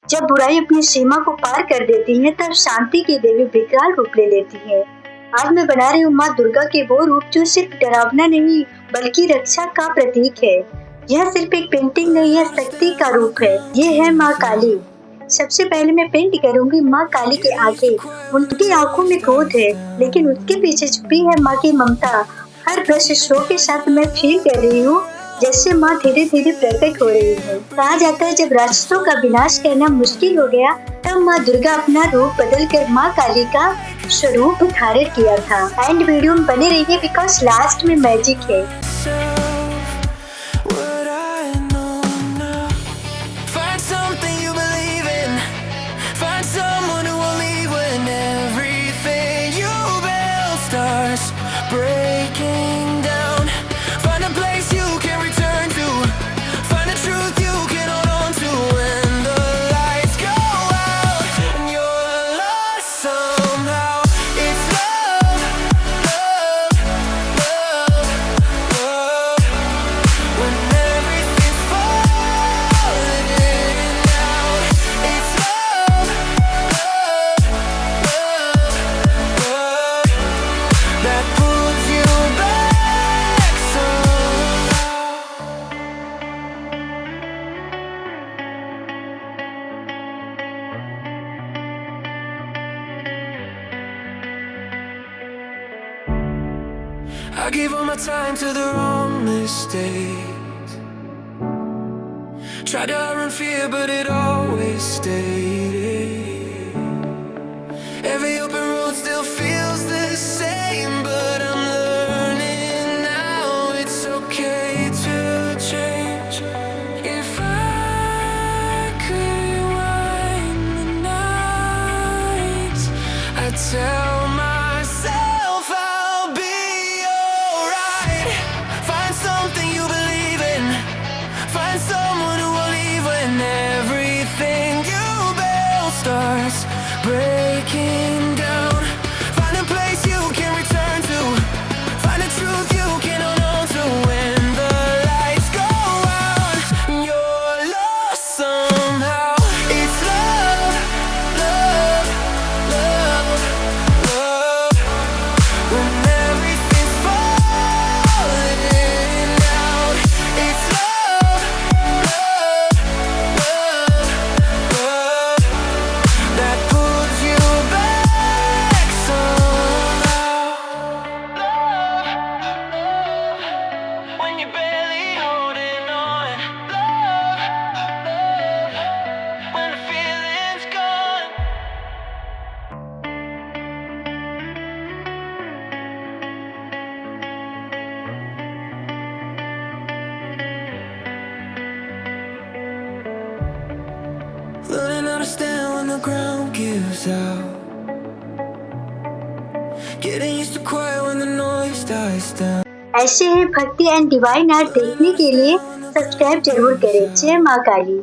जब बुराई अपनी सीमा को पार कर देती है तब शांति की देवी विकराल रूप ले लेती है। आज मैं बना रही हूँ माँ दुर्गा के वो रूप जो सिर्फ डरावना नहीं बल्कि रक्षा का प्रतीक है। यह सिर्फ एक पेंटिंग नहीं है, शक्ति का रूप है। ये है माँ काली। सबसे पहले मैं पेंट करूंगी माँ काली के आगे। उनकी आंखों में क्रोध है लेकिन उसके पीछे छुपी है माँ की ममता। हर ब्रश स्ट्रोक के साथ मैं फील कर रही हूँ जैसे माँ धीरे धीरे प्रकट हो रही है। कहा जाता है जब राक्षसों का विनाश करना मुश्किल हो गया तब माँ दुर्गा अपना रूप बदल कर माँ काली का स्वरूप धारण किया था। एंड वीडियो में बने रहिए बिकॉज लास्ट में मैजिक है। I gave all my time to the wrong mistakes. Tried to run fear, but it always stayed. Every open road still feels the same, but I'm learning now it's okay to change. If I could rewind the nights, I'd tell myself I'll be someone who will leave when everything you build starts breaking down. Find a place you can return to. Find a truth you can hold on to when the lights go out and you're lost somehow. It's love, love, love, love. When everything's falling out, it's love. Learning how to stand when the ground gives out. Getting used to quiet when the noise dies down. ऐसे ही भक्ति and divine art देखने के लिए subscribe जरूर करें। जय माँ काली।